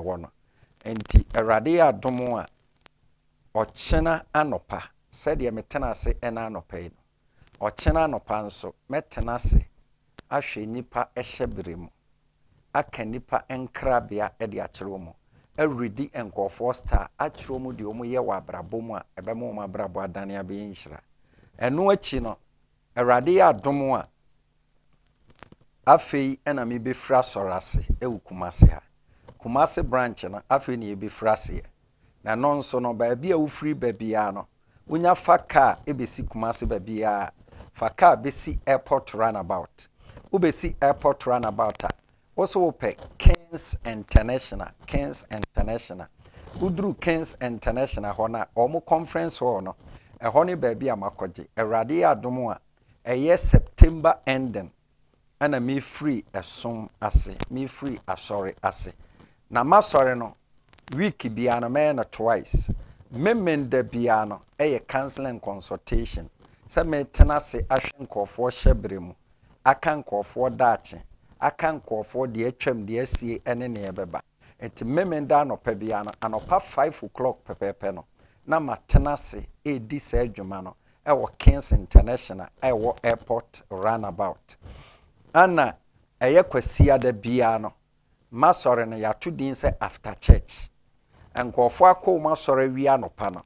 ɛwɔ no enti Awurade adom a ɔkyena anopa sɛdeɛ metena ase ɛna anopa yi no ɔkyena anopa nso metena ase ahwɛ nipa ɛhyɛ bere mu aka nipa nkrabea ɛde akyerɛ mu awredi nkɔfoɔ star akyerɛ mu deɛ ɔmo yɛ wɔ abrabɔ mu a ɛbɛma ɔmo abrabɔ adane abɛyɛ nhyira ɛno akyi no Awurade yɛ adom a afei ɛna me bɛfira sɔrɔ ase ɛwɔ Kumase ha Kumase branch no afei ne yɛbɛfira ase na no nso no baabi a wofiri baabia no wonya fa car ebesi Kumase baabia fa car besi airport runabout wobesi airport runabout a also wopɛ Kings International udru Kings International hɔ na ɔmo conference hall no ɛhɔ ne baabi a makɔgye Awurade adom a ɛyɛ September ending ana me free ɛsom ase me free asɔre ase na masɔre no week bia no mɛyɛ no twice memenda bia no ɛyɛ counseling consultation sɛ metena se ahwɛ nkɔfoɔ hyɛbere mu aka nkɔfoɔ daakye aka nkɔfoɔ deɛ atwam deɛ asie ɛne ne ɛbɛba enti memenda anɔpa bia no anɔpa 5 o'clock pɛpɛpɛ no na matena se ɛdi saa adwuma no ɛwɔ Kings International ɛwɔ airport runabout ana ɛyɛ kwasia da bia no masɔre no yɛato din sɛ after church nkɔfoɔ akɔ masɔre awia anɔpa no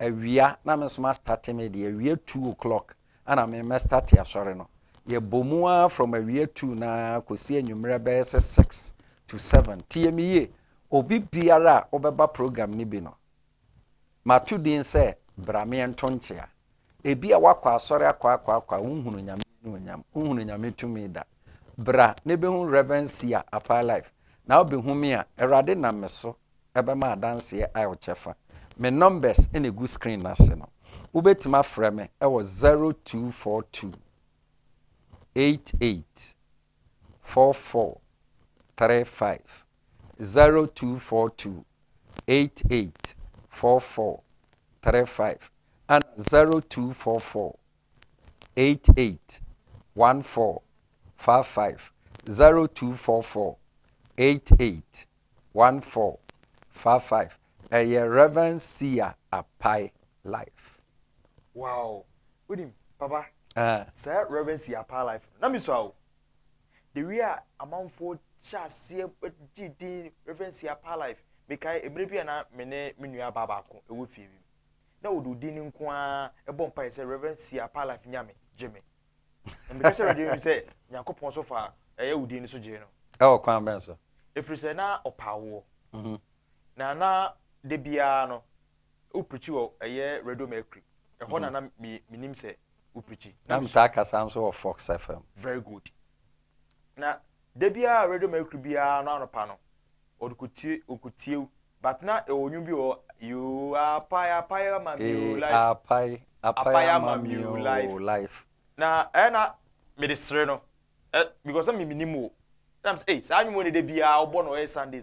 awia na me nso ma start me de awia 2 o'clock ana me start asɔre no yɛbɔ from awia 2 na kɔsi anwummerɛ bɛyɛ sɛ 6 to 7 tie me ye obi biara a obɛba program ni bi no mato din sɛ brame nto nkyea ebi a wakɔ asɔre akɔ unhunu nyame nyam unhunu nyame tumi da bra ne behu reverencia apa life na obehu me a Awurade na me so ebema adanse a ochefa me numbers in a good screen ase no ubetima frɛ me e was 0242 88 4435 0242 88 4435 and 0244 88 1455 0244 88 1455 Reverend Sia Apai Life. Wow. Udim, Papa. Sir, Reverend Sia Apai Life. Na mi so the way amount for chase GD Reverend Sia Apai Life. Mekai ebrebi na me nua baba ko ewo fie bi. Na odu din nko a ebom pa say Reverend Sia Apai Life nyame Jimmy. And because already say Nyankopon so far udi ni so je no. Kwan ben so. Efiri na opawo. Na de bia no uprichi wo Radio Mercury. Ho na minim say uprichi. Na mtaka sanso of Fox FM. Very good. Na de bia Radio Mercury bia no anopa no. Okutie but na onyu bi o you apaya mami life. Apaya mami life. Na me desre no because me minimo times say anyu mo ne de bia obo no Sunday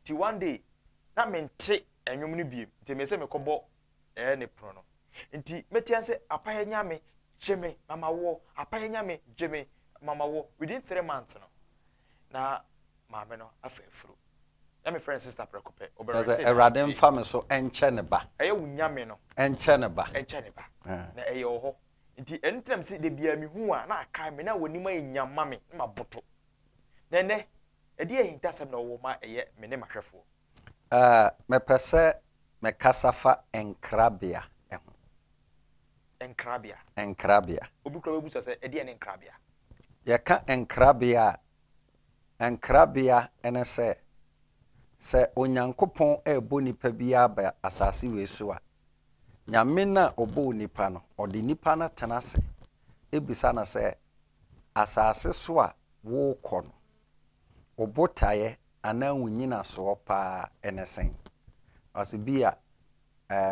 ti one day na me nte enwum no biem ti me se me kobo ne pro no nti metian se apaya nyame jeme mama wo apaya nyame jeme mama wo within 3 months no na mama no afefuru na me friend sister prekope oberate Awurade mfa me so enche ne ba wunyame no enche ne ba na oho nti entem se de bia mi hu a na aka me na woni ma enyama me ma boto nene edi ehinta sem na wo ma me ne mahwefo me pese me kasafa enkrabia eho enkrabia obi kro bebu se edi ne enkrabia ye ka enkrabia ene se onyankopon ebo nipa bia ba asase we so a nyame na obo nipa no odi nipa na tenase ebisa na se asase so a wo kɔ no obotaye ana wunyina so pa enesen asibia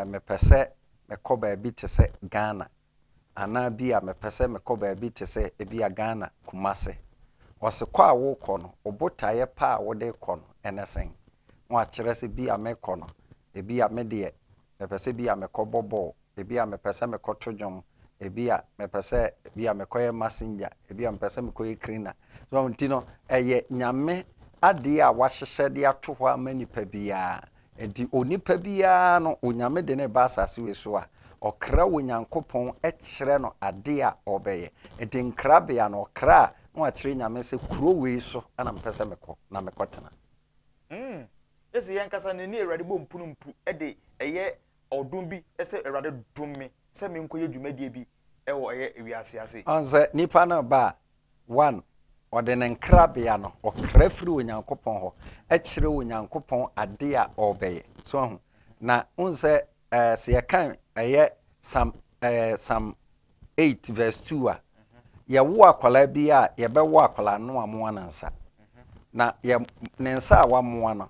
me pese me kɔ ba bi te se Ghana ana bia me pese me kɔ ba bi te se ebia Ghana Kumase wase kɔ a wo kɔ no obotaye pa a wo de kɔ no enesen wa kyerɛ se bia me kɔ no ebia me de me pese bia me kɔ bɔbɔ ebia me pese me kɔ todwom ebia me pese bia me kɔ messenger ebia me pese me kɔ cleaner so ntino nyame ade a wahyehyɛ de ato hɔ ama nipa biara enti onipa biara no onyame de ne ba asase we so a ɔkra onyankopɔn ɛkyerɛ no ade a ɔbɛyɛ enti nkrabea no ɔkra no akyerɛ nyame sɛ kuro wei so ana mpɛ sɛ mekɔ na mekɔtena esi yɛn kasa ne ni Awurade bɔ mpunumpu de ɛyɛ ɔdom bi ɛsɛ Awurade dom me sɛ me nkɔ yɛ dwumadie bi ɛwɔ ɛyɛ ewiase ase ɔnsɛ nipa no ba one ɔde ne nkrabea no ɔkra firi onyankopɔn hɔ ɛkyerɛ onyankopɔn ade a ɔbɛyɛ so ho na unsɛ sɛ yɛkan ɛyɛ Psalm 8 verse 2 a yɛwo akwala bi a yɛbɛwo akwala no amoa nansa na ne nsa a wamoa no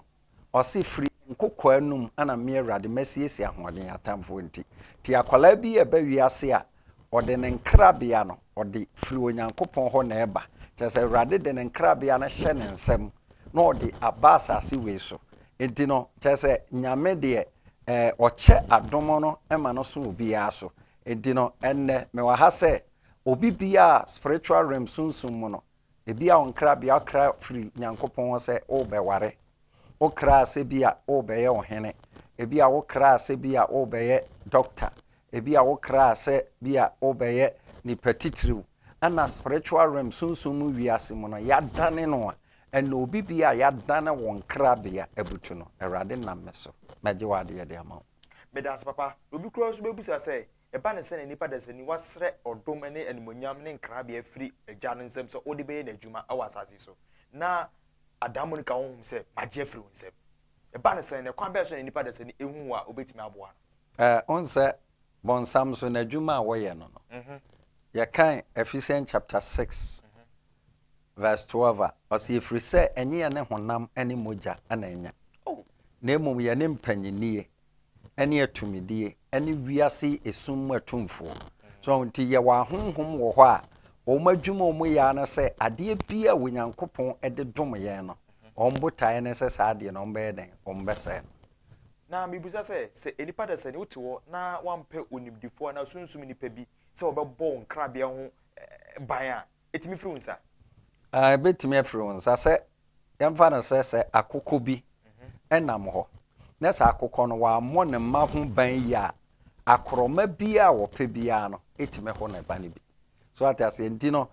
ɔse firi nkokɔ anum ana me Awurade masiesie ahoɔden atamfo nti ti akwala bi a ɛbɛ wiase a ɔde ne nkrabea no ɔde firi onyankopɔn hɔ na ɛba kyerɛ sɛ Awurade de ne nkrabea no hyɛ ne nsam na ɔde aba asase wei so enti no kyerɛ sɛ nyame deɛ ɔkyɛ adom no ɛma no so obiara so enti no ɛnnɛ mewɔ ha sɛ obi biara spiritual realm sunsum mu no ebi a nkrabea ɔkra firi nyankopɔn hɔ sɛ ɔbɛware ɔkra sɛ bi a ɔbɛyɛ ɔhene ebi a ɔkra sɛ bi a ɔbɛyɛ doctor ebi a ɔkra sɛ bi a ɔbɛyɛ nipa titiriw ana spiritual realm sunsum mu wiase mu no yadane no a ɛna obi bi a yadane wɔn nkrabea abutu no Awurade nam me so megye wade yɛ de ama wo medas papa obi kura so bebusa sɛ ɛba ne sɛ ne nipa dasani wasrɛ ɔdom ne animonyam ne nkrabea firi agya no nsɛm sɛ ɔde bɛyɛ n'adwuma awɔ asase so na adamo no ka ho sɛ magye afiri wo nsɛm ɛba ne sɛ ne kwan bɛɛ so ne nipa dasani ehu a obetimi aboa no onsɛ bonsam so n'adwuma a wɔyɛ no no yɛkan Ephesians chapter 6 verse 12 a ɔsɛ yɛfiri sɛ ɛnyɛ yɛ ne honam ne mogya ana ɛnya na mmom yɛ ne mpanyinie ɛne atumidie ɛne wiase esum mu atumfoɔ so nti yɛ wɔ ahonhom wɔ hɔ a wɔn adwuma wɔn yɛ ano sɛ adeɛ bi a onyankopɔn de dom yɛn no wɔn botaeɛ ne sɛ saa adeɛ no wɔn bɛyɛ den wɔn bɛsɛɛ no na mibusa sɛ enipa dasani wote hɔ na wampɛ onimdifoɔ na sunsum nipa bi sɛ wɔbɛbɔ nkrabea ho ban a etimi firi nsa ebetumi afiri nsa sɛ yɛmfa no sɛ akokɔ bi ɛnam hɔ na sɛ akokɔ no wɔammɔ ne mma ho ban yi a akorɔma bi a wɔpɛ biara no etimi hɔ ne ba no bi so ate ase nti no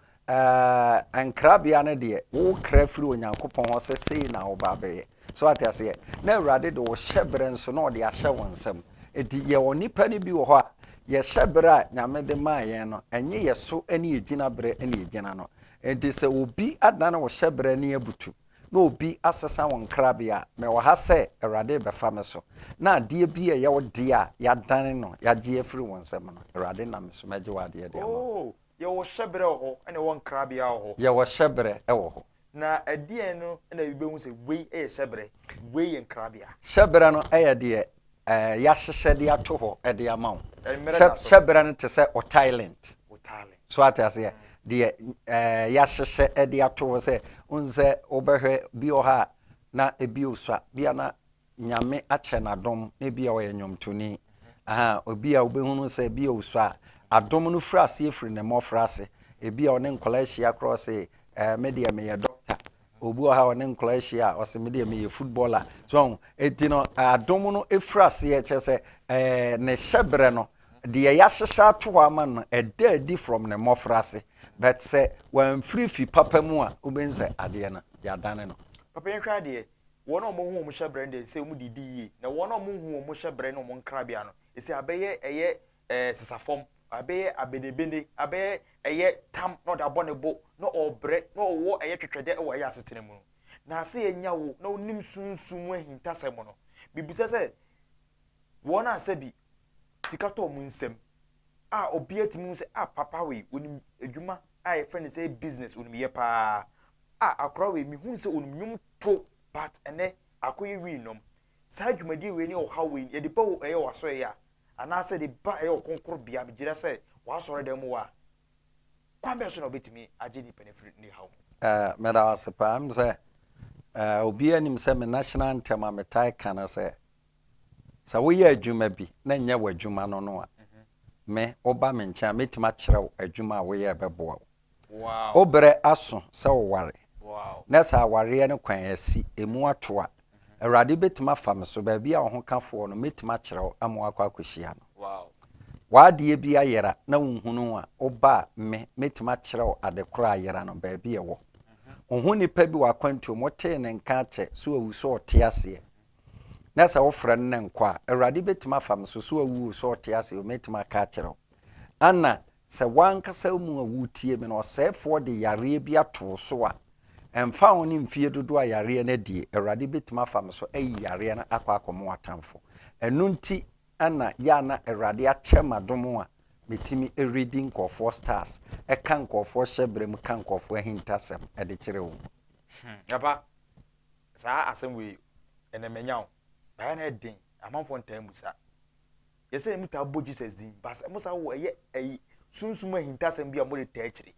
nkrabea no deɛ wokra firi onyankopɔn hɔ sɛ sei na wɔba bɛyɛ so ate ase na Awurade de wo hyɛbrɛ nso na ɔde ahyɛ wɔn nsam enti yɛwɔ nipa no bi wɔ hɔ a yɛhyɛ brɛ a nyame de maa yɛn no ɛnyɛ yɛ so ne yɛgyina brɛ ne yɛgyina no enti sɛ obi adane wo hyɛ brɛ ne abutu na obi asesa wɔn nkrabea mɛwɔ ha sɛ Awurade bɛfa me so na adeɛ bi a yɛwɔ deɛ a yɛadane no yɛagye afiri wɔn nsam no Awurade nam me so mɛgye wɔ adeɛ de ama yɛwɔ hyɛ brɛ wɔ hɔ ɛne wɔn nkrabea wɔ hɔ yɛwɔ hyɛ brɛ ɛwɔ hɔ na ɛdeɛ no na yɛbɛhu sɛ wei ɛyɛ hyɛ brɛ wei yɛ nkrabea hyɛ brɛ no ɛyɛ deɛ yɛahyehyɛ de ato hɔ ɛde ama wo hyɛ brɛ no te sɛ Thailand so ate aseɛ deɛ yɛahyehyɛ de ato hɔ sɛ onsɛ wobɛhwɛ bi wɔ ha na ebi osua bia na nyame akyɛ n'adom na ebi a ɔyɛ nnwomtoni obi a wobɛhunu sɛ bi osua adom no firi ase firi ne mmɔfra ase ebi a ɔne nkɔla ahyia korɔ sɛ me deɛ meyɛ doctor obi wɔ ha ɔne nkɔla ahyia ɔsɛ me deɛ meyɛ footballer so eti no adom no efiri ase kyerɛ sɛ ne hyɛbrɛ no deɛ yɛahyehyɛ ato hɔ ama no ɛda adi from ne mmɔfra ase but sɛ wɔamfiri fi papa mu a wobɛhu sɛ adeɛ no yɛadane no papa yɛhwɛ adeɛ wɔn a wɔn hu wɔn hyɛbrɛ no deɛ sɛ wɔn didi yie na wɔn a wɔn hu wɔn hyɛbrɛ no wɔn nkrabea no esi abɛyɛ ɛyɛ sisafɔm abɛyɛ abenebene abɛyɛ ɛyɛ tam na ɔde abɔ ne bo na ɔbrɛ na ɔwɔ ɛyɛ twɛtwɛdɛ ɛwɔ ɛyɛ asetena mu no na ase yɛnya wo na onim sunsum ahintasɛm no bibisa sɛ wɔn a sɛ bi sika tɔ mu nsɛm a obi atimi hu sɛ papa wei onim adwuma a yɛfrɛ ne sɛ business onim yɛ paa akora wei mihu sɛ onim nwom to but ɛnɛ akɔyɛ wi nom saa dwumadie wei ne ɔha wei yɛde ba ɛyɛ waso ɛyɛ anaasɛ de ba ɛyɛ ɔkonkoro bia megyina sɛ wasɔre dɛm wɔ a kwan bɛɛ so na obɛtumi agye nipa no firi ne haw mɛda wase paa m sɛ obi anim sɛ me national anthem a metae ka no sɛ woyɛ adwuma bi na nyɛ w'adwuma no a me woba me nkyɛn a mɛtumi akyerɛ wo adwuma a woyɛ bɛboa wo wobrɛ aso sɛ woware Wow. Nessa aware no kwan asi emu ato a Awurade betima fam so ba bia wo ho kafo no metima kyerɛw ama akwa akohia no. Wow. Waade bia yera na wonhunu a oba metima kyerɛw adekora yera no ba bia wo. Ohun nipa bi wakwantu mote ne nka kye so awu so ote ase. Nessa wo frɛ ne nkwa Awurade betima fam so so awu so ote ase o metima ka kyerɛw. Anna se wankasa mu awu tie me no sɛfo de yare bi ato so a emfa woni mfie dodo a yare na die Awurade betima fam so ayi yare na akwa akomo atamfo. Enu nti ana ya na Awurade akyema domo a metimi reading nkofo stars eka nkofo hyebrem ka nkofo ahintasem de kire wo. Yaba saa asem we enemenyaw ba na edin amanfo ntan musa yese muta bo Jesus din bas musa wo eye sunsum ahintasem bi a mo de ta akire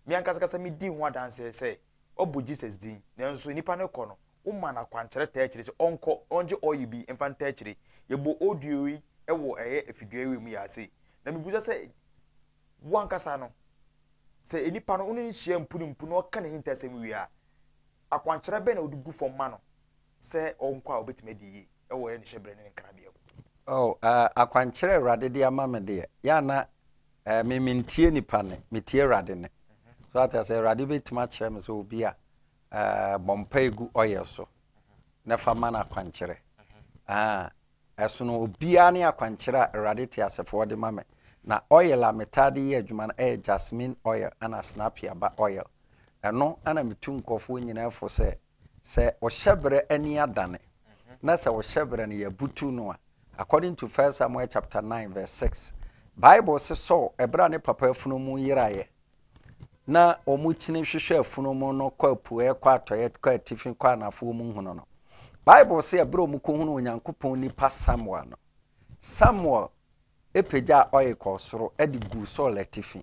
mi ankasa kasa mi di ho adanse se obo Jesus din nanso nipa ne kɔ no wo ma na kwankyere ta akire se onko onje oyi bi emfa ta akire yebo audio yi ewo efidua we mu ya se na mi buza se wo ankasa no se enipa no unu nhia mpunumpu no ka na hintasem wi a akwankyere be na odugu fom ma no se onko a obetime di yi ewo ne hyebre ne nkrabia. Oh, akwankyere Awurade de ama me de ya na me mentie nipa ne metie Awurade ne. So ata say Awurade betima kyerɛ me so obi a bompa egu oyɛ so na fa ma na akwankyere. Eso no obia ne akwankyere a Awurade te asefo de ma me. Na oil a metade ye adwuma na jasmine oil ana snapia ba oil. Eno ana metu nkofo nyina afo se wo hyebre ani adane. Na se wo hyebre ne ya butu no a according to 1 Samuel chapter 9 verse 6 Bible says so ebra ne papa afunumu yiraye na omuchine hwehwe afunumu no kwa pue kwa atoye kwa tifin kwa nafo mu hunu no Bible say ebra omukohunu onyankopon nipa Samuel no Samuel epeja oye kosoro edigu so latifin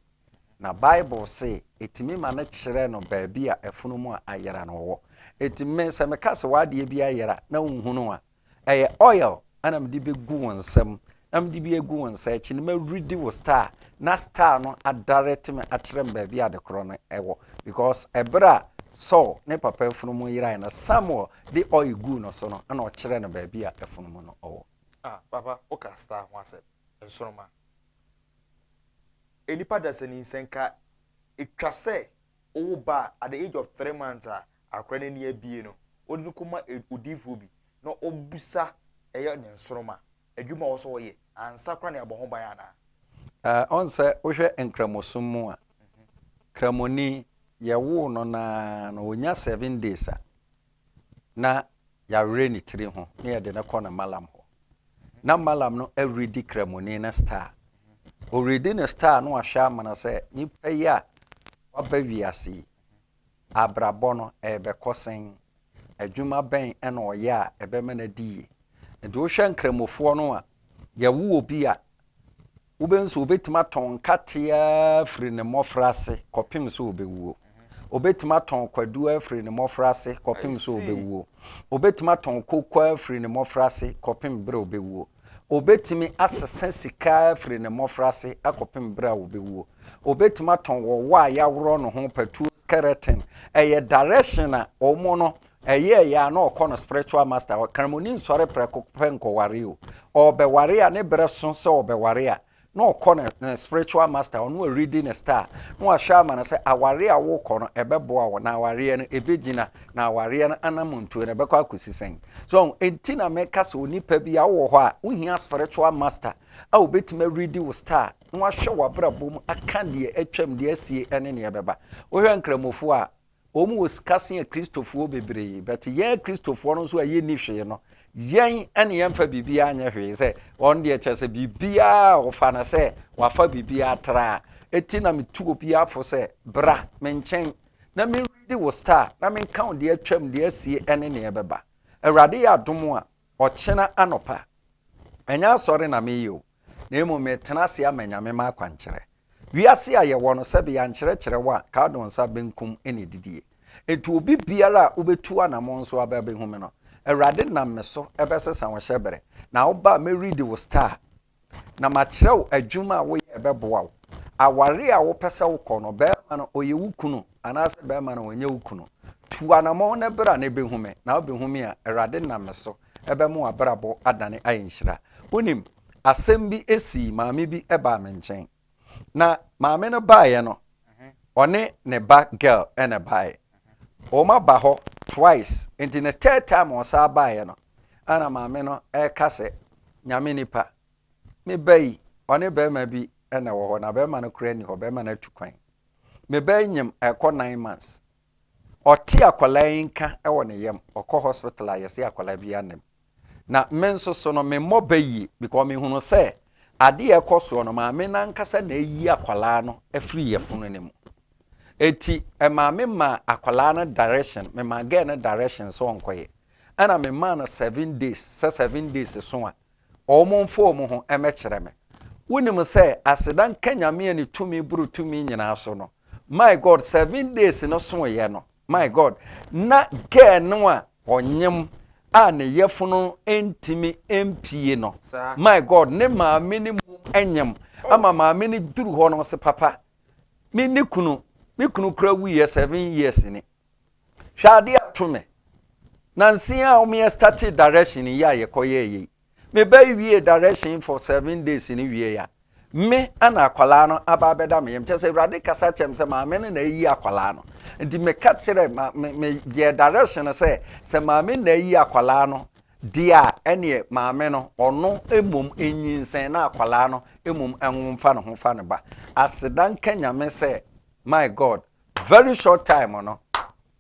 na Bible say etimi ma na kyere no baabi a afunumu a ayera no wo etimi se mekase wade bi ayera na unhunu a eye oil ana mdi be gu wonsam amdi bi egu wonsa echi ne ma ready wo star na star no adirect me atrem ba bi adekoro no ewo because ebra so ne papa efunumu yira na Samuel the oil gu no so no ana o kire no ba bi a efunumu no owo papa o ka star ho asem ensoroma enipa dasani senka etwase owo ba at the age of 3 months akra ne abie no odukuma odifu bi no obusa eye ne nsoroma adwuma wo so ye ansa kra ne aboho ban ana onse wohwe enkramosom mu a kramoni ye wo no na onya 7 days na ya reni 3 ho na ye de na kɔ na malam ho na malam no everyday kramoni na star already na star no ahwa amana se nipa ya waba wiase abrabɔ no ebe kosen adwuma ben ena oye a ebe mana die enti wo hwe nkramofo no a ye wo obi a wo benso obetima ton katea firi ne mofrase kopim so obewuo obetima ton kwadu afiri ne mofrase kopim so obewuo obetima ton kokwa afiri ne mofrase kopim bre obewuo obetimi asesa sika afiri ne mofrase akopim bre obewuo obetima ton wo wa ya woro no ho patu skeleton eye direction a omo no eye ya na okono spiritual master karmoni nsore preko penko ware o obeware a ne bre so se obeware a na okono spiritual master onu reading star no ahwa ma na se aware a wo kono ebeboa wo na aware no ebegina na aware no anamuntu na bekwa akusisen so entina meka se onipa bi a wo ho a uhia spiritual master a obetima read wo star no ahwe wo brabom aka de atwam de asie ene ne ebeba wo hwe nkramofo a omu oskasen kristofo bebree but ye kristofo no so aye ni hwe no yen ene yemfa bibia anya hwe se on de chese bibia ofa na se wafa bibia tra eti na metu obi afo se bra menchen na me read wo star na me count de atwam de asie ene ne ebeba awrade ya domo a ochena anopa enya sori na me yo na emu metena se amanyame ma akwankyere wiase aye wo no se be ya nkyere wa ka don sa benkum ene didie etu obi biara obetu anamon so ababe hume no awrade nam me so ebesesa wo hyebere na oba me read wo star na ma kyerɛw adwuma wo ye ebeboa wo aware a wo pese wo kɔ no be ma no oye wukunu anase be ma no onye wukunu tuanamo na bra na behume na obehume a Awurade na me so ebe mu abrabo adane ayinhira wonim asem bi esi maame bi eba me nchen na maame no baaye no one ne ba girl ene baaye o ma ba ho twice into the third time o sa baaye no ana maame no kase nyame nipa me bai one be ma bi ene wo ho na be ma no kura ni ho be ma na tukwan me bai nyem ekọ 9 months ɔte akwala nka ɛwɔ ne yam ɔkɔ hospital a yɛse akwala bi anem na me nso so no me mmɔ bayi because me hunu sɛ ade ɛkɔ so no maame na nkasa na eyi akwala no afiri yɛfunu ne mu eti maame ma akwala no direction me ma get no direction so onkoye ana me ma no 7 days 7 days so a ɔmonfo ɔmo ho ɛmɛkyerɛ me wonim sɛ asedan kanyame ani tumi buru tumi nyina so no my god 7 days no so yɛ no my god na girl no a onyem a ne yefunu entimi empie no my god ne maame ni mu enyem ama maame ni duru ho no se papa me kunu kura wiye 7 years ni hwade atome nansi a o me start direction ya yekoye yi me ba wiye direction for 7 days ni wiye ya me ana akwala no aba beda me yemche se Awurade kasa chem se maame no na yi akwala no ndi me ka kire me ye direction se maame na yi akwala no dia ene maame no ono emum enyinsen na akwala no emum enwumfa no ho fa ne ba asedan kanyame se my god very short time no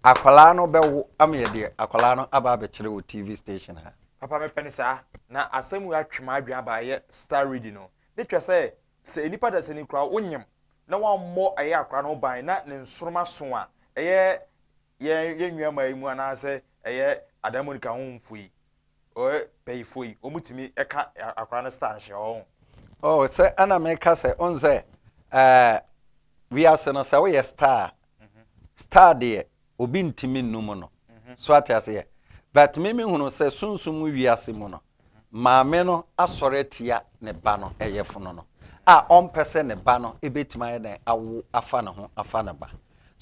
akwala no bewo amye de akwala no aba be kire wo TV station ha papa me penisa na asemu atwema adwa ba ye star reading no de twa se enipa da se ni kura wonyem na wammo aye akra no ban na ne nsoroma so a ye nwiama imu ana se adamonika honfui o payfui omutimi eka akra no star hye ho oh se ana me ka se onze wiase no se we star star de obi ntimi nnum no so atiase ye but me hunu se sunsum wiase mu no maame no asore tia ne ba no eyefo no a ompese ne ba no ebetima ye den awo afa ne ho afa ne ba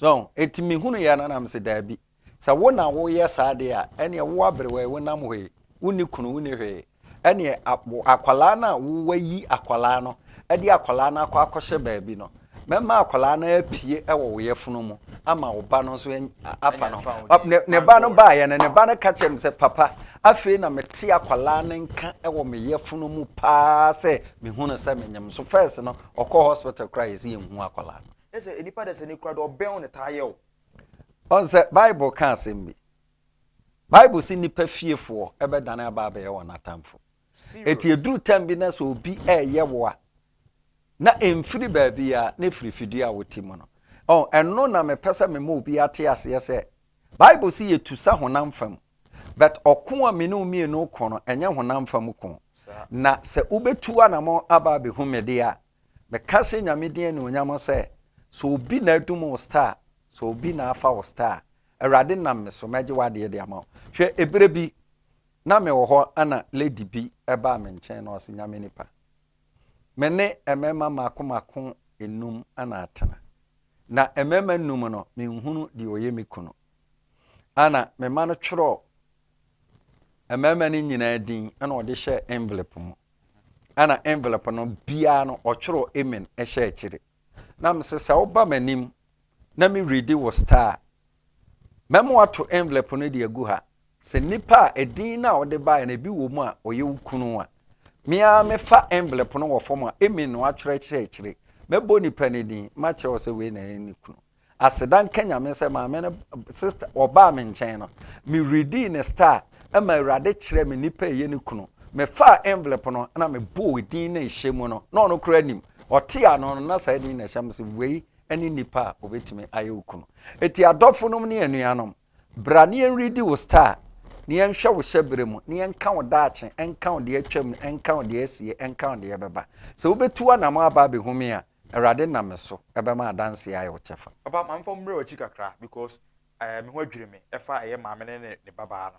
so etimi hunu ya na nam se dabi sa wo na wo ye sa de a ene wo abrewe wo nam hoyi woni kunu woni hwe ene akwala na wo wayi akwala no edi akwala na akɔhye baabi no mema akwala na apie ewo wo yefunu mu ama wo ba no so afa no ne ba no ba ye ne ba no ka chem se papa afi na mete akwala na nka ewo me yefunu mu pa se me hunu se menyem so first no okɔ hospital cry is ye hu akwala ese enipa de se ni kura do ben on ta ye o on se bible kan asem bi bible si nipa fiefo ebedane aba ba ye won atamfo eti eduru tam bi na so obi eye wo a na emfiri baabi a na frifidi a wotimo no oh eno na me pese me mo obi ate ase se bible si yetusa honam fam but okon a me no mie no kono enye honam fam kon na se ubetu anamo aba be humede a me kase nyame den ne onyam se so obi na adum star so obi na afa o star Awurade nam me so meje wade de ama hwe ebere bi na me wo ho ana lady bi eba me nchen na o se nyame nipa mene emema makomako enum ana atena na emema enum no me nhunu de oye me kunu ana me ma no tworo emema ni nyina din ana ode hye envelope mu ana envelope no bia no otworo amen ehye akire na msesa oba manim na me ready wo star memo ato envelope no de agu ha se nipa edin na ode ba na bi wo mu a oye kunu a mia me fa envelope no wo fom a emi no atwere kire mebo ni panidin ma che se we na ni kunu asedan kenya me se ma me sister oba me nchen no me ready ne star ama Awurade kire me nipa ye ni kunu me fa envelope no na me bo din na ehye no na ono kura nim ote a no na sa din na ehye se we ani nipa obetime aye kunu eti adofo no ne anuanom brane en ready wo star ni enhwe wo hyebere mu ni enka wo daache enka wo de atwam enka wo de asie enka wo de beba se wo betu anam aba be humi a Awurade nam so ebema adanse aye wo chefa papa man fo mre ochi kakra because me ho adwire me efa eye maame ne baba no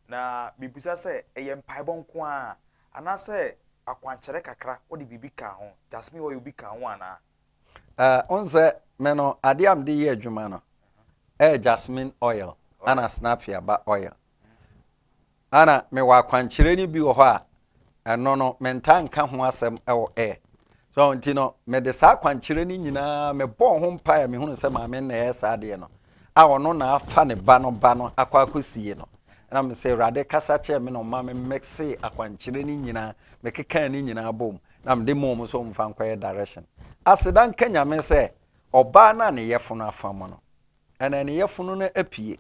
na bibusa se eye mpaibɔ nko a ana se akwankyere kakra wo de bibi ka ho jasmi wo yobi ka ho ana onze me no ade am de ye adwuma no jasmine oil ana snapia ba oil ana me wa kwankyere ni bi wo ho a eno no menta nka ho asem ewo so nti no me de sa kwankyere ni nyina me bɔ ho mpa ya me hunu sɛ maame na ɛsa de no a ɔno na afa ne ba no akwa akosie no na me sɛ rade kasa kyerɛ me no ma me mixe akwankyere ni nyina me keka ni nyina bom na me de mom so mfa nkɔyɛ direction asedan kanya me sɛ ɔba na ne yɛfono afam no ɛna ne yɛfono no apie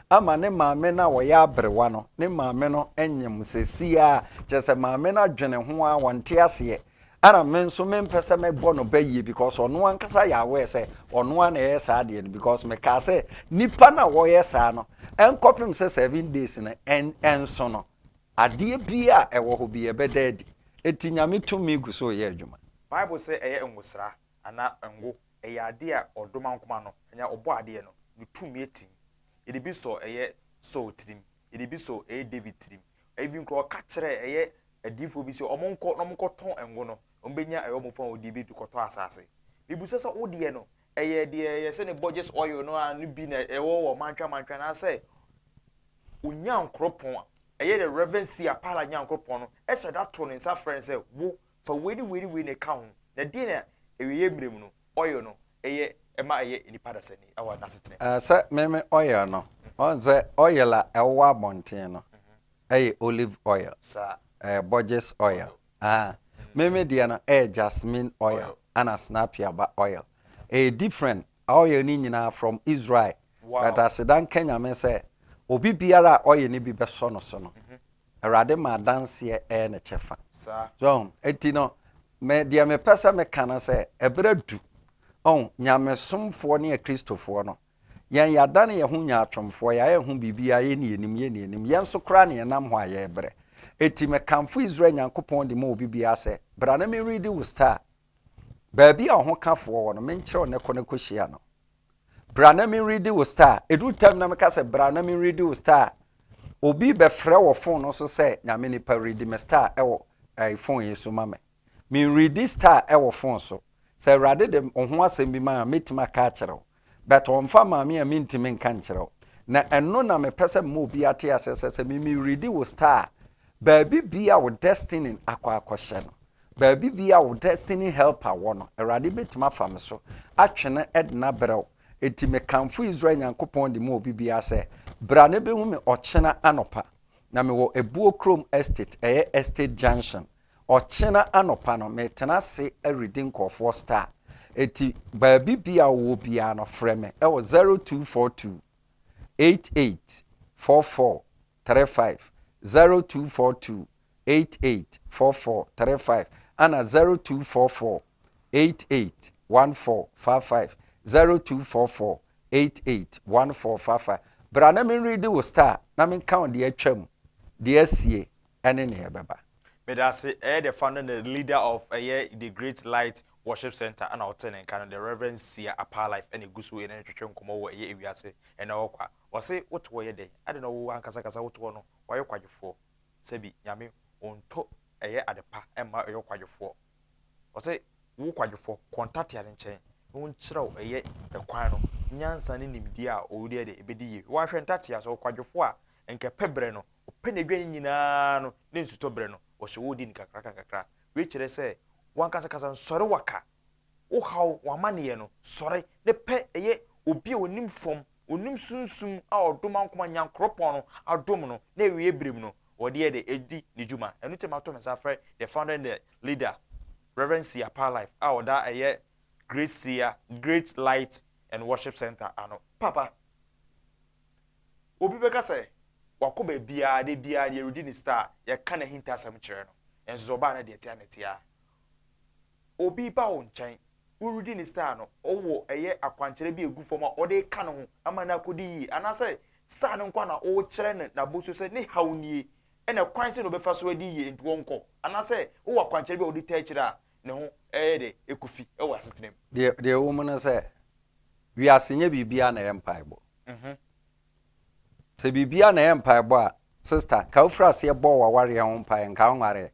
ama ne maame na wɔyɛ abrewa no ne maame no enyem sesi a kyerɛ sɛ maame na dwene ho a wɔnte aseɛ ana me nso me mpɛ me bɔ no bayie because ɔno ankasa yɛ aware sɛ ɔno ana yɛ saa deɛ no because me ka sɛ nipa na wɔyɛ saa no ɛnkɔpem sɛ 7 days no ɛnso no adeɛ bi a ɛwɔ hɔ bi ɛbɛda adi eti nyame tumi gu so yɛ adwuma Bible sɛ ɛyɛ ngosra ana ngo ɛyɛ adeɛ a ɔdoma nkoma no ɛnya ɔbɔ adeɛ no ne tumi etim yɛde bi so ɛyɛ Saul tirim yɛde bi so ɛyɛ David tirim even kɔ ɔka kyerɛ ɛyɛ adifo bi sɛ ɔmo nkɔ tɔn ngo no ombenya ɛyɛ ɔmo fon odi bi kɔtɔ asase bibusa sɛ odiɛ no ɛyɛ deɛ yɛ sɛ ne budget oil no a no bi na ɛwɔ wɔ mantwa na sɛ onya nkropon ɛyɛ the reverence apala nya nkropon no ɛhyɛ da to ne nsa frɛ sɛ wo fa weni ne ka ho na die na ɛyɛ mmerem no oil no ɛyɛ ɛma ɛyɛ nipa da sɛ ni ɛwɔ nasetene sɛ meme oil no on sɛ oil a ɛwɔ abɔnten no ɛyɛ olive oil sa budget oil meme deɛ no jasmine oil ana snapia ba oil different oil ni nyina from Israel but asedan Kenya me say obi biara oil ni bi beso no so no awrade ma danse ne chefa so eti no me deɛ me pesa me kana say ebere du nyamesomfo ne kristofo no yan yada ne ye ho nyaatwomfo ya ye ho bibia ye ne yenim yen so kra ne nam ho aye ebere eti me kamfo Israel nyankopɔn de ma obi bia sɛ bra na me read with star baabi a ho kafo wɔ no me nkyerɛ ne kɔ ne kɔhyia no bra na me read with star edu tam na me ka sɛ bra na me read with star obi be frɛ wɔ phone no so sɛ nyame nipa read me star ɛwɔ iPhone yi so ma me read star ɛwɔ phone so sɛ rade de ho asɛm bi ma metima ka kyerɛw but ɔmfa maame a mentimi nka nkyerɛw na ɛno na me pɛ mo obi ate asɛ me read with star baabi bia wo destiny akɔhyɛ no baabi bia wo destiny helper wɔ no awrade betima fa me so atwene edna brew eti me kamfo Israel nyankopɔn de mo obi bia sɛ bra ne behu me ɔkyena anopa na me wɔ ebuo krom estate estate junction ɔkyena anopa no me tena se aredi nkɔfo star eti baabi bia wo bia no frɛ me ɛwɔ 0242 884435 0242 884435 ana 0244 881455 0244 881455 bra na me read wo star na me count de atwam de asie ene ne ebeba me da say the founder and the leader of the Great Light Worship Center and Hotel and Canada, the Reverend Sia Apa Life and a Gusu in Entertainment Komo where Ewiase Nna Ho Kwa. Was say what were day? I don't know one kasa what one why you quite for. Sebi Yami on top at the pa and my yo quite for. Was say who quite for contact and chain. Won't throw a quano. Nyansan in India or dear the Bedi. Why shan't that ya so quite for and Capebreno, penny green in no, Ninsu Tobreno, or she would in Kakra. Which they say. One kasa sorry waka. Oh how wamani no sorry the pe eye obi onim fom onim sunsum a odoma nkoma nyan kropon no adomo no na ewie brem no odi de edi ni juma enu tema to mesa frɛ the founder and the leader Reverend Sia Apa Life a oda eye Great Light and Worship Center ano papa obi beka sɛ wakoba bia de redi ni star ye kana hinta asam kyerɛ no enzo ba na de tia netia obi ba on chan urudi ni star no owo eye akwankyere bi egu fom a ode ka no ho ama na kodi yi anase star no nkwa na o kyere ne na boso se ne hawnie ena kwan se no befa so adi yi ntu wonko anase wo akwankyere bi odi ta kyere a ne ho de ekufi e wa setenem de wo mu no se wi asenye bibia na empaibo se bibia na empaibo a sister ka ofra se bo wa ware ho mpai nka nware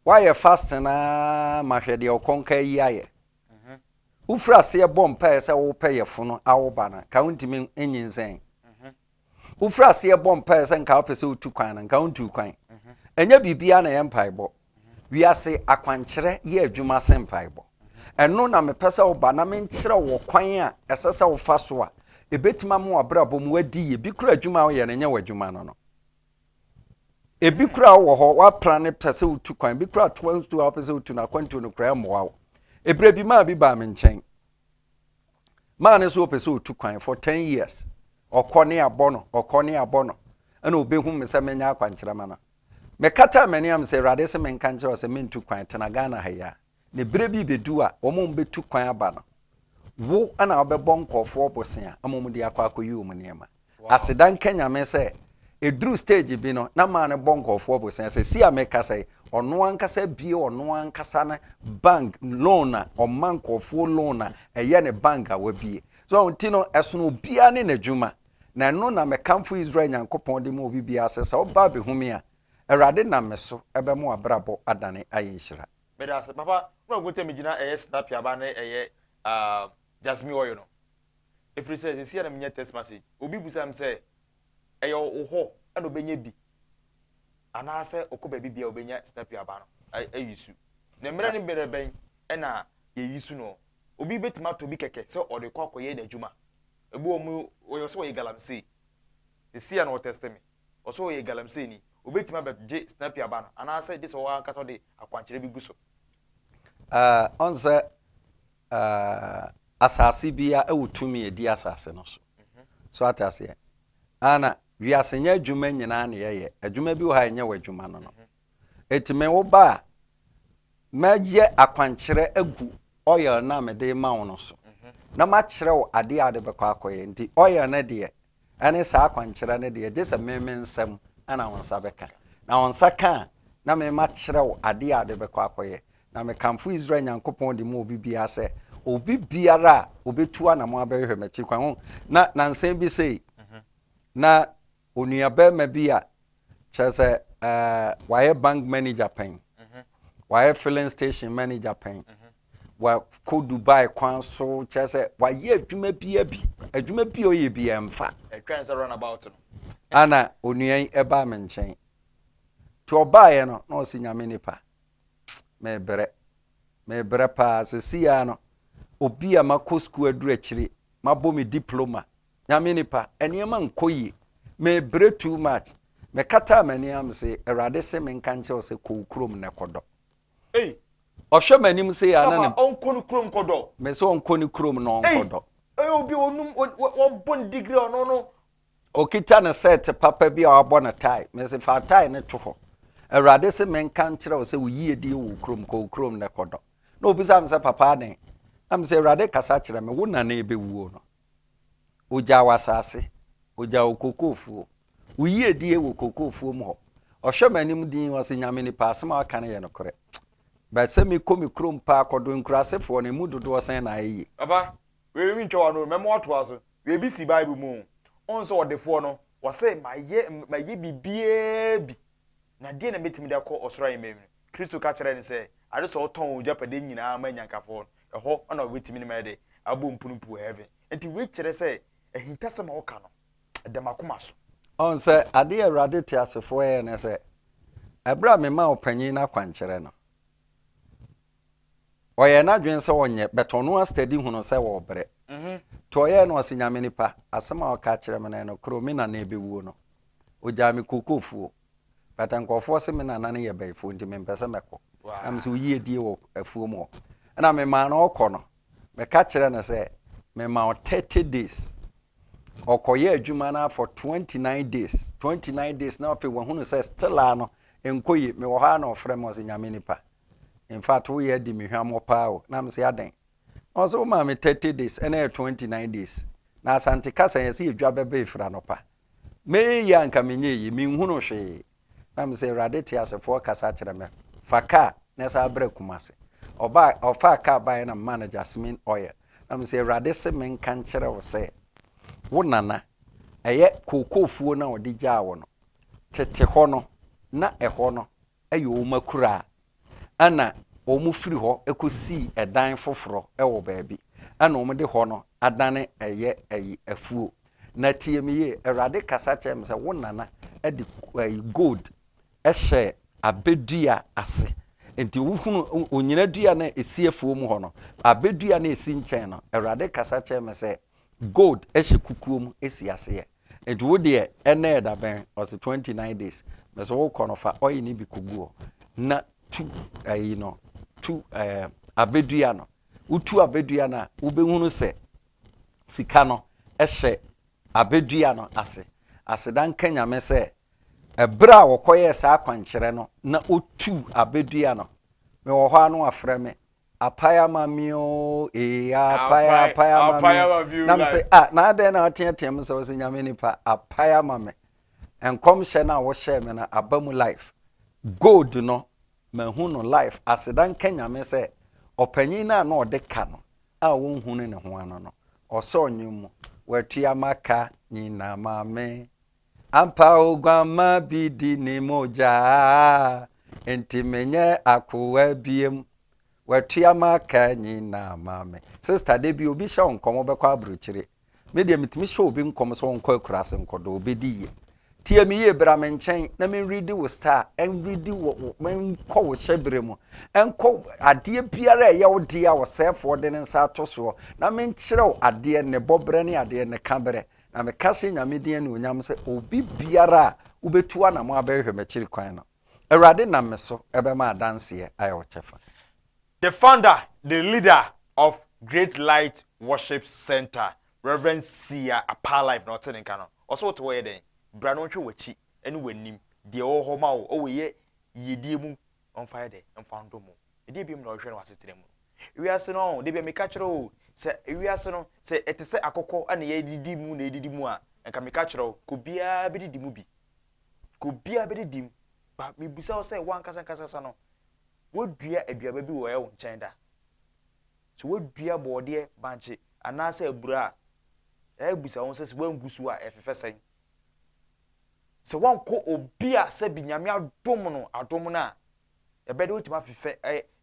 why fasting na mahwede okonka yi aye ufra se bom pa se wo pa yefo no awoba na ka untimi enyinsen ufra se bom pa se nka opese utu kwan na nka untu kwan enya bibia na ye mpaibo wiase akwankyere ye adwuma se mpaibo eno na mepese wo ba na menkyere wo kwan a esese wo fa so a ebetima mo abrabo mu wadi ye bi kura adwuma wo ye na nya wadwuma no ebi kura wo ho wa plan pese utu kwan bi kura to utu a pese utu na kwantu no kura mo wa ebere bi ma bi ba me nchen ma ne so pese utu kwan for 10 years okone abono ana obehu me se menya akwankyere ma na me kata mani am se rade se men kanche o se mentu kwan tena Ghana ha ya ne bere bi bedu a omom betu kwan aba no wo ana obebọ nkofo obosia amom de akwakoyi o munema asedan Kenya me se edru stage bi no na ma ne bonkofo obosia se si ameka se ono ankasa bie ono ankasa na bank loan a o mankofo loan a eye ne bank a wabie so ntino esono bia ne nadwuma na no na mekamfo Israel nyankopon de mo obi bia asesa oba behumi a erade na meso ebemo abrabo adane ayinhira Bedas papa no go tell me gina snap ya ba na Jasmine oil no if you say see na me text message obi busa am say eyo oho and obenya bi ana say okoba bi bia obenya snap ya ba no ayisu na mera ni bere ben na ye yisu no obi betima to bi keke say o de kwakoye na adwuma ebu omu oyo so ye galamsey see na o test me o so ye galamsey ni obetima be je snap ya ba no ana say this o aka to de akwankyere bi guso onse asase bia ewutumi edi asase no so so atase ana wiase nya adwuma nyina na ye adwuma bi wo ha nya wadwuma no no etime wo ba maje akwankyere agu oil na mede ma wo no so na ma kyerɛ wo ade ade bekɔ akoye nti oil na de ane sa akwankyere na de je se memensem ana wonsa beka na wonsa ka na me ma kyerɛ wo ade ade bekɔ akoye na me kamfo Israel nyankopɔn de mo obi bia se obi biara obetu anamo abɛhwɛ machi kwan ho na nsɛm bi sei na onuaba ma bi a kyerɛ sɛ bank manager pen waye filling station manager pen wa ko Dubai kwan so kyerɛ sɛ waye adwuma bi oyɛ bi emfa twan say run about no ana onuan eba me nkyɛn to obaye no na osi nyame nipa me brɛ pa sesia no obi a makɔ school aduru akyiri mabɔ me diploma nyame nipa eniema nkoyi me brɛ too much me kata mani am se erade se me nkanche o se kokrom ne kodo ohwe manim se ya na ne onkonu krom kodo me se onkoni krom no onkodo obi onum obon degree ono no okita ne set papa bi a obɔ na tie me se fa tie ne to ho erade se me nkanche o se uyi edi wo kokrom ne kodo no obi sam se papa den am se erade kasa kyerɛ me wo na na ebewuo no oja wasase oja okokofuo uyi edi wo kokofuo mu ho ohwe manim din wose nyame ni pa asema aka ne ye no kore ba se me komi krom pa akodo nkurasefo ne mu dodo sen na ayi baba we mi ntwa no memo ato aso we bi si bible mu onso odefo no wose maye bibie bi na de na betimi de akọ osoro ayi memi Kristo ka kyerɛ ne se ade so oton ojapade nyina ma nyankafo ɛhɔ ana obetimi ne ma de abo mpunumpu heaven enti we kyerɛ se ahintasɛm a woka no ɛdamakoma so on se ade awrade te asefo ye ne se ebra me ma opanyin na kwankyere no oye na dwen se onye betono a study hunu se wo bre to oye no osinyame nipa asema o ka kyere me no kro mi na na ebewuo no oja me kokofuo batankofo se me na na ye baifo ndi me mpese meko am se oyi edie wo afuo mo na me ma na okọ no me ka kyere ne se me ma 30 days okoye adwuma na for 29 days na ofe wahunu say still ano enkoyi me wo ha na ofre mo se nyame nipa in fact we had me hwamo pao na me se adan also ma me 30 days and 29 days na asante kasa yesi edwa bebe ifra no pa me ya nka menye yi me hunu hwe na me se rade ti asefo kasa kire me faka na sa bra kumase oba ofa ka ba na manager Jasmine oil na me se rade se men kan kire wo se wo nana eye kokofuo na odi gya wo no tete ho no na eho no ayo makura ana omu firi ho ekosi edan foforo ewo baabi ana omo de ho no adane eye afuo na tie me ye Awurade kasa kyerɛ me sɛ wo nana de gold ɛhyɛ abedua ase enti wo hunu onyina dua na esi afuo mu ho no abedua na esi nkyɛn no Awurade kasa kyerɛ me sɛ gold ɛhyɛ kukuo mu esi ase ye enti wo de ɛna da ben ɔse 29 days me so wo kɔ no fa oyi ni bi koguo na tu no tu abedua no utu abedua na wobehunu sɛ sika no ɛhyɛ abedua no ase dan kanyame sɛ ebra wokoye saa kwankyere no na otu abedua no me wo hɔ ano afrɛ me apaya mamio apaya mamio nam sɛ na ade na oteatem sɛ wo sɛ nyame nipa apaya mame enkom hye na wo hye me na abamu life gold no mahu no life asedan kanyame sɛ opanyin na ɔde ka no a wo hunu ne ho ano no ɔsɔ nyimu watua maka nyina mame ampa ogwama bidi ni moja enti menye akowa biem watua maka nyina mame sister de bi obi hye onkomo bekwa abrochire me de mitimi hye obi nkomo so onko akurase nkodo obedi ye tie me ye bra me nchen na me read wo star en read wo men ko wo hyebere mu en ko ade biara ye wo dia wo sefo de ne nsa atoso na me nkyerɛw ade ne bobre ne ade ne kabere na me kase nyame de ne onyam sɛ obi biara ubetu ana mo abɛhwɛ mɛkyiri kwan no Awurade na me so ebema adanse ayo chefa the founder the leader of Great Light Worship Center Reverend Sia Apalife not in Kano also to where then Brano wachi any wenim the old homa oh ye mu on fire day and found domo. It did be no train was it. Ewiase no they be me catch ro say Ewiase no say it is akoko and ye didi mu na didi mu a enka me catch ro ko bia be didi mu bi ko bia be didi mu ba me busa say wan kasa no wodua aduaba bi wo ye wo nkyɛn da so wodua boode banche anase abura busa won sɛ wan gusu a efefe sɛn se wan ko obi a sɛ binyame adom na ebede otima fefe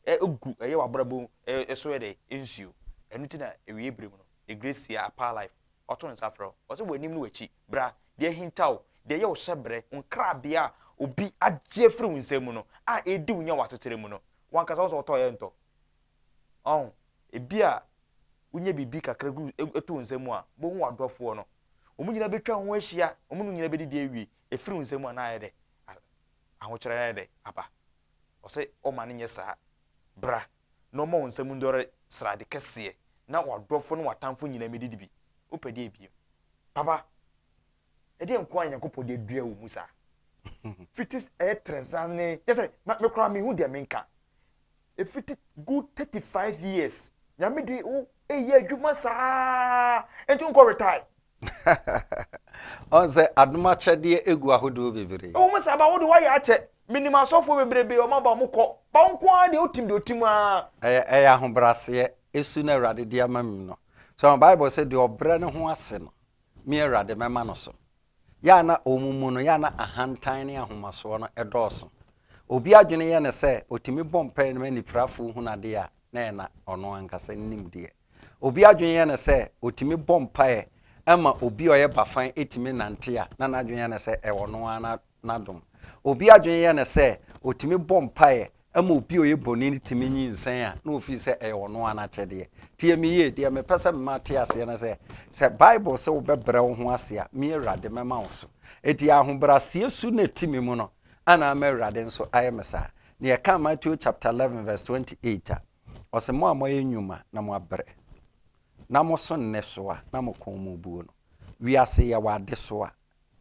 egu eye wabrabo eso ye de ensuo enu ti na ewie brem no Ewiase Apalife oto nsa frɛ o se wanim no wachi bra de hintaw de ye wo hyɛbrɛ nkra bia obi agye firi nsɛm no a edi unya watetere mu no wan kasa wo to ye nto ebi a unye bibi kakra gu eto nsɛm a bo hu adɔfo no omu nyina betwa ho ahia omu no nyina bedidi awie efiri nsɛm a na ayɛ de ahokyere na ayɛ de aba o se o ma ne nye saa bra no mo nsɛm ndore srade kɛse na wadɔfo no watamfo nyina medidi bi opɛde ebiem papa ede nko anyankopɔ de dua wo mu saa fitis trezane yes me kra me hu de menka e fiti good 35 years nyame de o eye adwuma saa enti nko retire on say aduma chede egu ahodo bebere o mu saa ba wo de wa ya ache minima sofo bebrebe o ma ba mu kɔ ba nko a de otim a ahobrase esu na Awurade de amam no so Bible say de obre ne ho ase no me Awurade mema no so ya na omumu no ya na ahantan ne ahomaso no edoso obi adwene ye ne sɛ otimi bompa ne manifrafo hu na de a na ɔno ankasa nim de obi adwene ye ne sɛ otimi bompa e ama obi oyɛ bafan etimi nante a na adwene ye ne sɛ ɔno ana nadom obi adwene ye ne sɛ otimi bompa e ama obi oyɛ boni timi nyinsan a na ofi sɛ ɔno ana kyɛde tie me ye de me pese me mate ase ne sɛ Bible sɛ wo bebrɛ wo ho ase a me Awurade mema wo so eti ahobrase su na timi mu no ana me Awurade nso aye mesa ne ye ka Matthew chapter 11 verse 28 a ose mo amoye nyuma na mo abrɛ na mo so nne so a na mo kon mu buo no wiase ye wade so a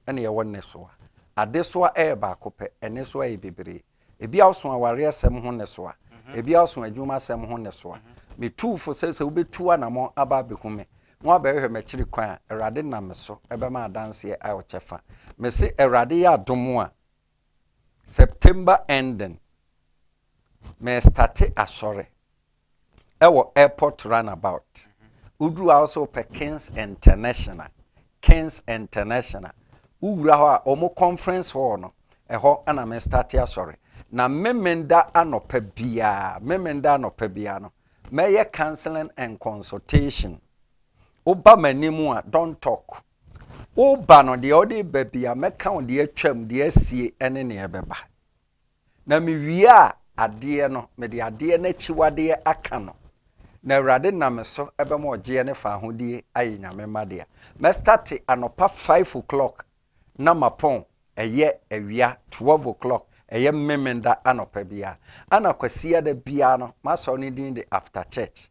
ene ye wonne so a ade so a ba akopɛ ene so a bebree ebi awso aware asɛm ho ne so a ebi awso adwuma asɛm ho ne so a me tuufo sɛ wobetu anamo aba behume mo abɛhwɛ mɛkyiri kwan a Awurade na me so ɛbɛma adanse ayo kyefa me se Awurade ya adom a September ending me start asɔre ɛwɔ airport runabout udru also Kings International uwura hɔ a omo conference hall no ɛhɔ ana me start asɔre na memenda anopa bia no meye counseling and consultation. Oba manimu a don't talk. Oba no de odi baby a meka on de atwam de asie ene ne ebeba. Na me wie a ade no me de ade na chiwade aka no. Na awurade nam so ebe mo gye ne fa hodie aye nyame made. Me start anopa 5 o'clock na mapon eye awia 12 o'clock eye memenda anopa bia. Ana kwasia da bia no maso ne din de after church.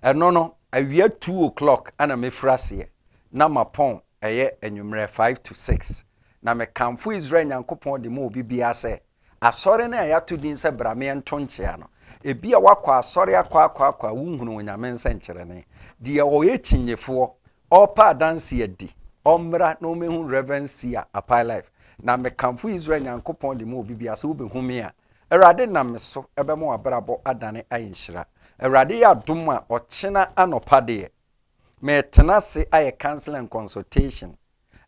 Eno no awia 2 o'clock ana me frase na mapon eye enwumre 5 to 6. Na me kamfo Israel nyankopon de mo obi bia se asore na ya to din se brame ntonche no ebia wakwa asore akwa wunhunu onyame nsenkyere ne de oye chinyefo opa dance adi omra no mehu reverencia apai life na me kamfo Israel nyankopon de mo obi bia se wobehumi a Awurade na me so ebemo abrabo adane ayinhyira Awurade ya dom a ochena anopa de me tenase aye counsel and consultation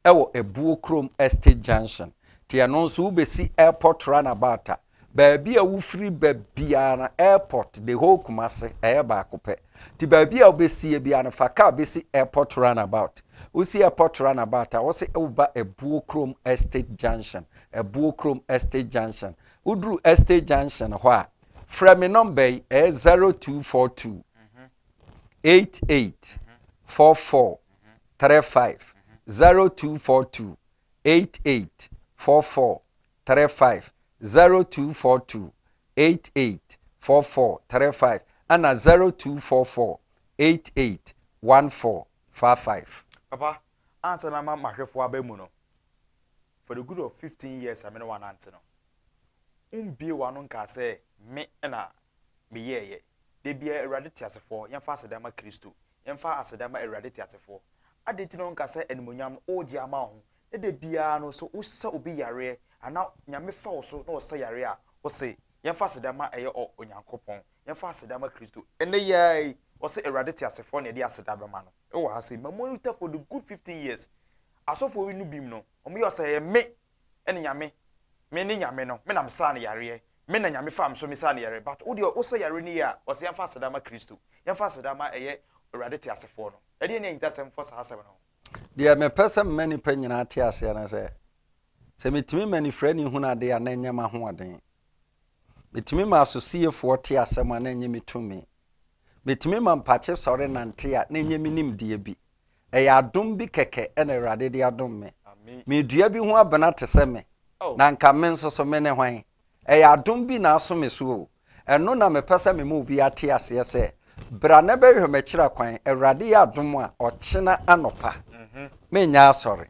ewo ebuo krom estate junction ti ano so ubesi airport runabout baabi a wufiri baabia na airport the whole Kumase ba akope ti baabi a obesi bia na faka besi airport runabout usi airport runabout wo se uba ebuo krom estate junction ebuo krom estate junction udru estate junction ho a from me number 0242 88 44 35 0242 88 44 35 0242 88 44 35 and 0244 88 14 55. Papa, answer my mama mahwefo abamu for the good of 15 years I mean one answer no. Be one nka say me na me ye. De bia eraditi asefo, yemfa asedama Kristo. Yemfa asedama eraditi asefo. Adeti no nka say enmunyam oji ama ho. De bia no so usa obi yare ana nyame fa wo so na wo sa yare a wo se yemfa asedama eye onyankopon. Yemfa asedama Kristo. Ene yai wo se eraditi asefo na de asedaba ma no. E wo ha se mamonita for the good 15 years. Asofo wi nu bim no. Omo yo say me ene nyame. Me ni nyame no. Me na msa na yare. Me na nyame fam so me sa na yare but wo de wo sa yare ni ya wo se yemfa asedama Kristo. Yemfa asedama eye eraditi asefo no. E de ne yitasem for sa asem no. Dear me person many penny ate ase na se metimi mani frani hu na de ana nyama ho aden metimi ma asosiefo te asem ana nyemi tumi metimi ma mpache sore nante a na nyemi nimdie bi ya adom bi keke ena Awurade de adom me me dua bi ho abana te se me na nka me nso so me ne hwan ya adom bi na aso me so o eno na me pese me mu bi ate ase se bra na be hwe me kira kwan Awurade ya adom a ochena anopa me nya sorry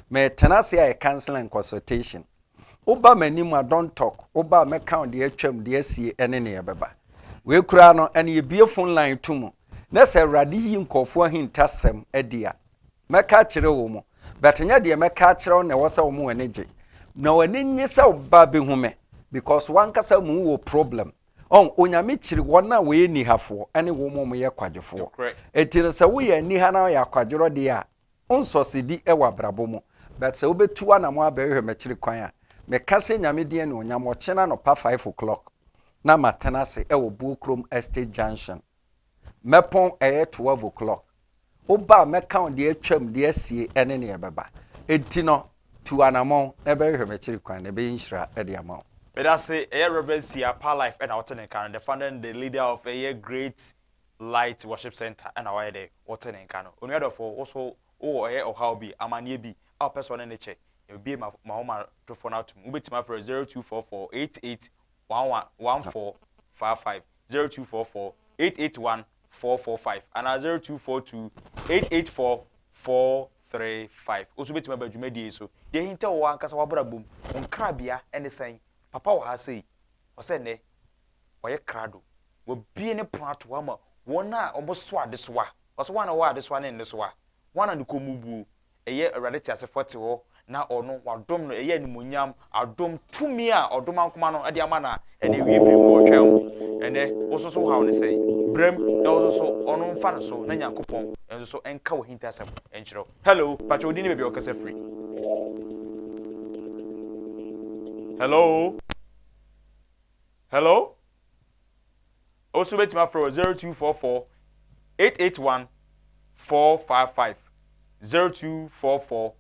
me tenase ay counsel and consultation oba manimu a don't talk oba me count de atwam de asie ene ne yebeba we kura no ene ye bie phone line tumu na se Awurade yi nkofo ahintasem adia me ka kire wo mu betenya de me ka kire na wo se wo mu enege na wani nyi se oba be hume because one kasa mu wo problem on onyame kire wona we ni hafo ene wo mu ye kwadwefo etire se wo ye ni ha na ya kwadworo de a onsosidi ewa brabomu but se obetu ana mo abehwe mekiri kwan a me kase nyame die ne onyam ochena no pa 5 o'clock na matena se ewo buokrom estate junction mepon 12 o'clock oba me count de atwam de asie ene ne ebeba etino tu anamon na behwe mekiri kwan na be nhira e de amon But I say a reverencia pa life and out in Kano, the founder and the leader of a great light worship center and our day water in Kano. On the other for also or how be amanye be our person in the check. It be my home to phone out to move to my for 0244 88111455 0244 881445 and 0242 884435. Also be to my bedroom so the hinter one kasa wabra boom on crabia and the saying papa wa say o say ne oye krado we bie ne plato ama wona oboso adesoa oso wana wa adesoa ne ndesoa wana ne komubu eye Awurade ti asefo ho na ono wadom no eye animonyam adom tumi a odom ankoma no ade ama na ene wie brem wo twam ene oso so ha ne say brem na oso so ono mfa no so na nyankopon enso so enka wo hinta asem enchiro hello pacho odi ne be okase free hello hello Also bet my for 0244 881 455 0244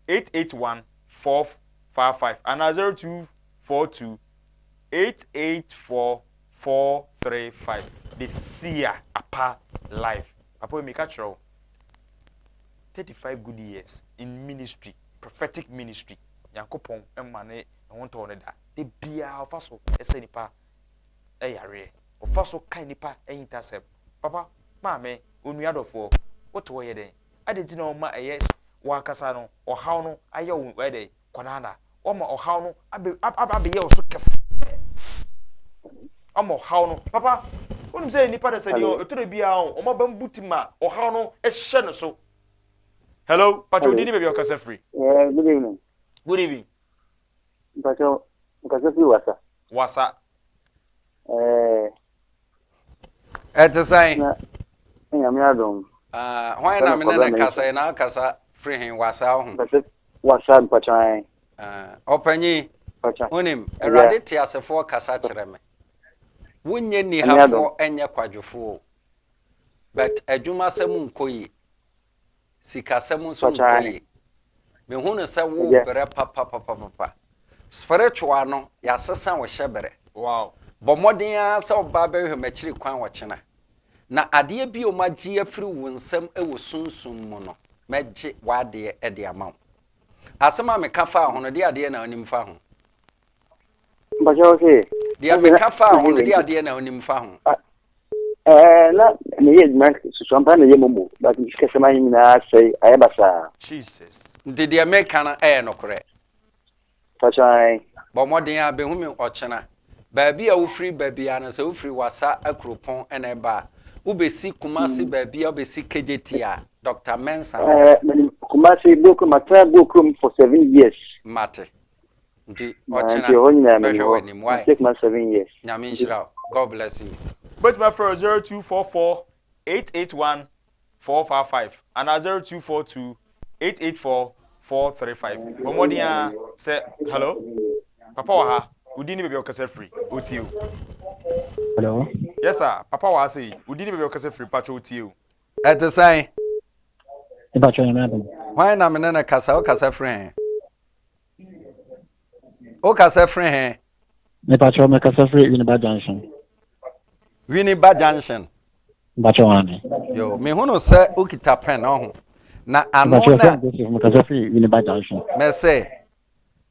881 455 and 0242 884 435. The Sia Apa Life. Papa, we make a show. 35 good years in ministry, prophetic ministry. Yankopon emane won to that. The bia ofaso ese nipa eyare. Ofaso kan nipa intercept. Papa, maame onuadofo what wo ye den. Adeti na o ma eye wakasa no ohaw no aye wo we kwanana. O ma ohaw no abe ye so kese. Amo haw no papa wonu say nipa da sadi o to bia o ma ban butima ohaw no ehye no so. Hello, Pacho, did you be your free? Yeah, good evening. Good evening. Pacho, free wasa. Wasa. At the sign. I'm not Why am I in a casa and our casa free him wasa? Wasa, Pacho. Open ye. On him, a radity as a four casacreme. Wouldn't ye have more any quadruple? But a juma semun koi. Sika semun so koi. Me hunu se wo bere papa. Spiritual no, ya sesa wo shebere. Wow. Bo modern se oba be hwe machiri kwan wo chena. Na ade bi o magye afiri wo nsam e wo sunsun mu no. Megye wade e de amaw. Asema me kafa ho no de ade na onim fa ho. Pacho okay. De me kafa ho no de ade na onim fa ho. Na me ye man so ampa na ye momo, but you kese man na say ayabasa. Jesus. De me kana e no kore. Pacho. Bo modern a be hu me ochena. Baabi a wo free baabi a na se wo free wasa akropon ene ba. Ubesi Kumasi baby obesi KJT Dr. Mensa. Kumasi book matra book for 7 years. Mate. Ndi ochena. Why? Take my 7 years. Nyame God bless you. But my first 0244 881 455 and 0242 884 435. Bomodia say hello. Papa wa udini baby okase free. Otiu. Hello. Yes sir. Papa wa say udini baby okase free pacho otiu. At the sign. Pacho na madam. Why na me na kasa o kasa free? O kasa free. Me pacho me kasa free in Ba Junction. Winneba Junction. Pacho ane. Yo, me hunu se ukita pen ho. Na ano na me kasa free in Ba Junction. me say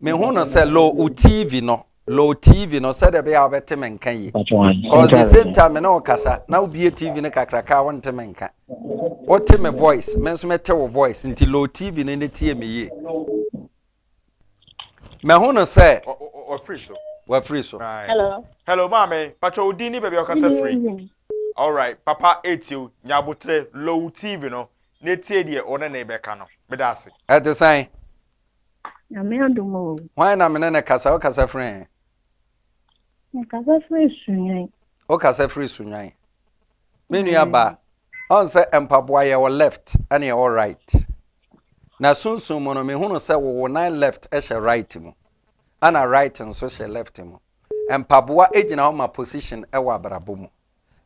me hunu se low TV no said be abete menka yi. Cause the same time na okasa na obi TV ne kakraka wonte menka. What me voice, me so mete wo voice nti low TV ne tie me yi. Me hunu se or free so. We free so. Right. Hello. Hello mama, pacho udini baby okase free. All right, papa etiu nyabutre low TV no. Ne tie de one na ebeka no. Bedase. At the sign. Na me adumo. Why na me na kasa o kasa free? Na kasa free sunyan. O kasa free sunyan. Me nua ba. On say empaboa ye wo left and ye wo right. Na sunsun mo no me hunu say wo nine left e she right mu. Ana right nso she left mu. Empaboa ejina ho ma position e wo abrabo mu.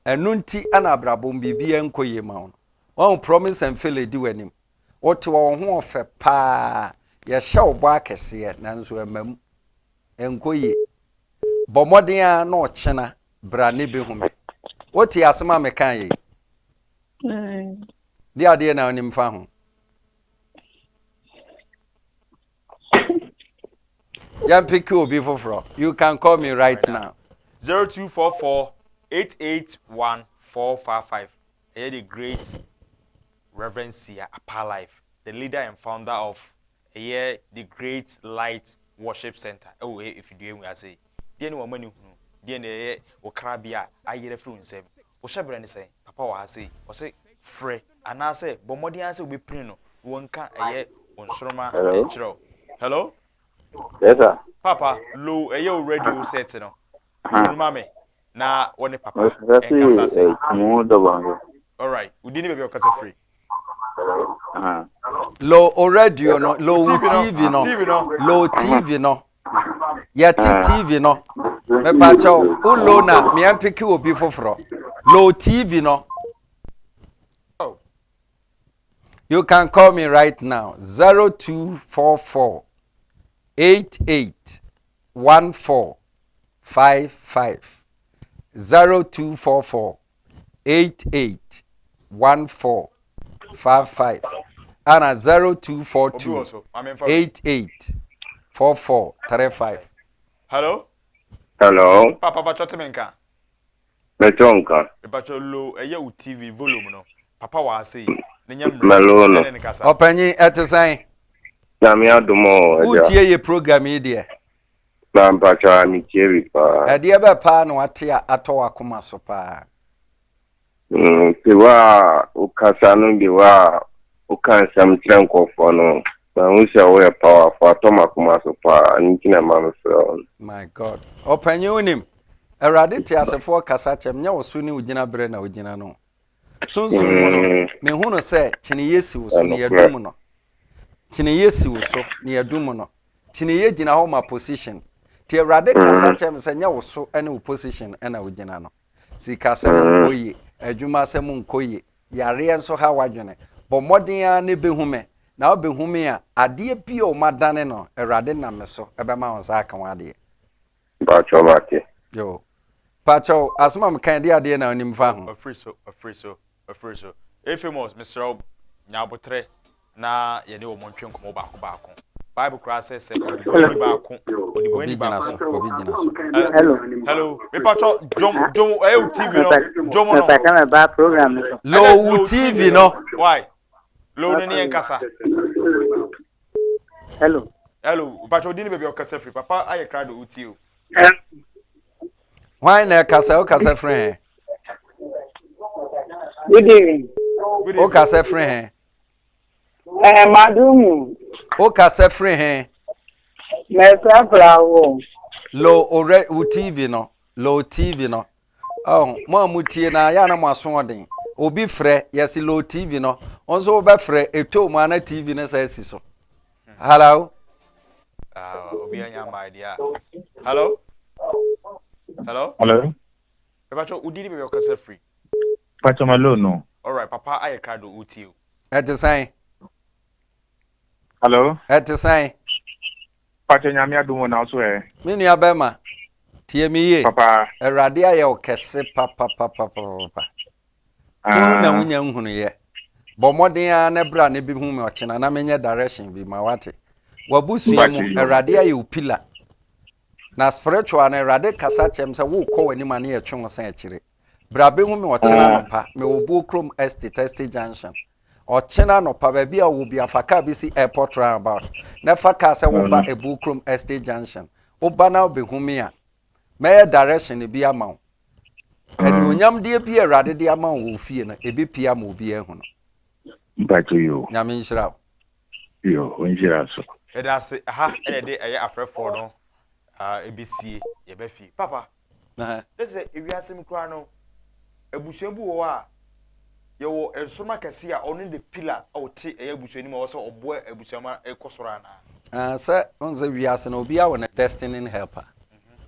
Enu nti ana abrabo bibia enkoye ma wo. Won promise and fail edi wanim. Wote wo ho ofe pa ye hye obo akese nanso emam. Enkoye. Bomoden a na ochena bra ne behume. Wote asema me kan ye. Di ade na onim fa ho. Yan pick you obi foforo. You can call me right now. 0244 881 455. Here the great Reverend Sia Apa Life, the leader and founder of here the Great Light Worship Center. Oh, if you do, I say, dear no money, dear o crabia, I get a flu in seven. O shabber say, Papa was say, free, and I say, Bomodi answer will be prino, one can a year on Shroma and Chiro. Hello? Yes sir. Papa, low a year radio set no. Mammy, now one papa. All right, we didn't even be free. Low radio no, low TV no, low TV no. Yet TV no. Me pacho, low na, me am pick you obi foforo. Low TV no. Oh. You can call me right now. 0244 881455. 0244 881455. And 0242 884435. Hello? Hello. Papa bachote menka. Metonka. Bacho low eye u TV volume no. Papa wa say nenya Melo no. ene ne kasa. Opanyi etesan. Na me adomo eja. Utie ye program yi de. Na mpacha mi tieri pa. Ade be pa na wate a ato akoma so pa. Ti wa ukasa no bi wa ukansam trenkofo no. Na unse we power for atoma kuma so pa nkina ma no so. My God. Opanyi unim. Erade ti asefo kasa chem nya wosu ni ugina bre na ugina no. Sunsun mu no. Me hu no se chine yesi wo so ne yadum no. Chine yesi wo so ne yadum no. Chine ye gina ho ma position. Ti erade kasa chem se nya wo so ene wo position ena ugina no. Si kasa mu nkoyi, adwuma se mu nkoyi. Yare enso ha wadwene. Bo modin a ne behume. Na obehume a ade bi o madane no erade na me so ebema won sa aka wade. Bacho mate. Yo. Pacho, asma mkan dia ade na onim fa ho. Afri so. Famous Mr. Nyabotre na ye ne wo montwe nkomo baako. Bible class says odibo baako. Obi gina so. Hello. Me pacho Jom TV no. Jom no. Pata ba program no. Low TV no. Why? Low ni enkasa. Hello. Pacho dini baby okasa free. Papa aye cry do uti o. Why na kasa o kasa friend? Good evening. O kasa friend. Madam. O kasa friend. Mesa flower. Low TV no. Low TV no. Oh, mo amutie na ya na mo aso odin. Obi frɛ yesi low TV no. Onso oba frɛ eto mo ana TV na sa si so. Hello. Obi anya my idea. Hello. Pacho udiri be okasa free. Pacho malo no. All right, Papa aye card do uti o. Etesan. Hello. Etesan. Pacho nyame adumo na so e. Me nua bema. Tie mi ye. Papa. Erade aye okese papa. Na wunya nhunu ye. Bo modern a na bra na bi hu me ochena na menye direction bi ma wate. Wabusua mu erade aye upila. Na spiritual na erade kasa chem se wo kɔ wani ma na ye twe san akire. Bra be hu me ochena no pa me obu krom estate junction. Ochena no pa ba bi a wo bi afaka bi si airport roundabout. Na faka se wo ba ebu krom estate junction. Oba na be hu me a me direction bi ama wo. Eni onyam de bi erade de ama wo fie na ebi pia ma obi ehu no. Pacho yo. Nyame nhyira. Yo, onjira so. Edase aha ene de eye afrefo no ebisie ye ba fie. Papa. Let's Ewiase mkura no ebusuabu wo a ye wo ensoma kase a ono the pillar o te eye ebusuani ma wo so obo ebusuama ekosoro ana. Say onze wiase no obi a wo na destiny helper.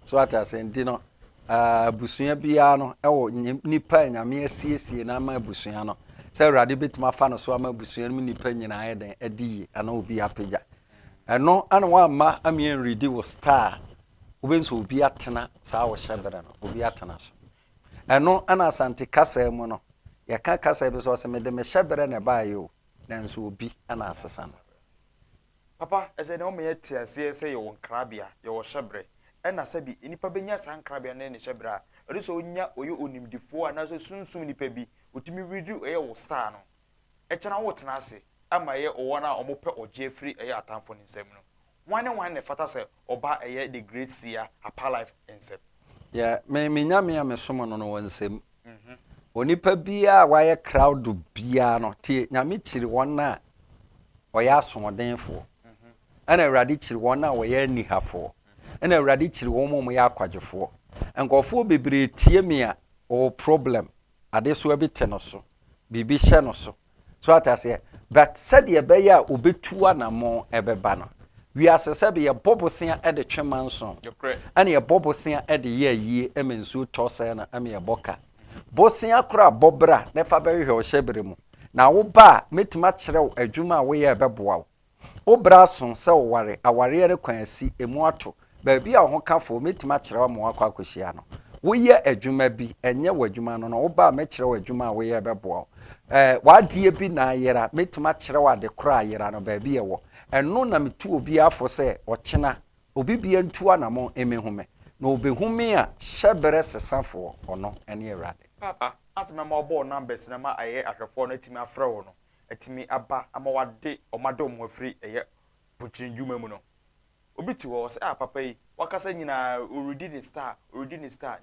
So ata say ndi no abusua bia no ewo nipa nyame asiesie na ama abusua no. Say urade betima fa no so ama abusua no nipa nyina ayeden adi ana obi apagya. Eno ana wa ma amien ready wo star. Obenso obi atena saa wo hyebere no obi atena so. Eno ana asante kasa mu no ya ka kasa bi so se me de me hyebere na ba yo nanso obi ana asesa no. Papa ese na o me yete ase ese ye won krabia ye wo hyebere ena sabi enipa benya san krabia na ne hyebere a ode so onya oyo onimdifo ana so sunsum nipa bi otimi redu eye wo star no e kyena wo tena ase ama ye owo na omope oje free eye atamfo ni nsem no one ne fata se oba eye the great seer apa life nsem ya me nyame ya mesomo no no wansem onipa bia waye crowd bia no tie nyame kiri won na oya asomodenfo ana awrade kiri won na oya nihafo ana awrade kiri won mo ya akwadwefo enkofo bebre tie me a o problem ade so abite no so bibi hye no so so atase but said ye be ya obetu anamo ebeba no we asese be ye bobosia e de twemanson you're correct ana ye bobosia e de ye yie emensu tose na ame ye boka bosia kora bobra na fa be hwe o hyebere mu na wo ba metima kyerɛw adwuma wo ye bɛboa wo bra so sɛ wo ware aware re kwan asi emu ato ba bi a ho kafo metima kyerɛw ma wakɔ akohyia no wo ye adwuma bi enye wadwuma no no wo ba me kyerɛw adwuma wo ye bɛboa wadie bi na ayera metima kyerɛw ade kora ayera no ba bi ye wo ɛno na metu obi afo sɛ ɔkyena obi bia ntu anamo emehume na obehume a hyebere sesafo ono ene Awurade papa asema ma obo numbers na ma aye ahwefo no atimi afrɛ wo no atimi aba ama wade omado mo afiri eye puchinjuma mu no obi ti wo say papa yi wakasa nyina already the star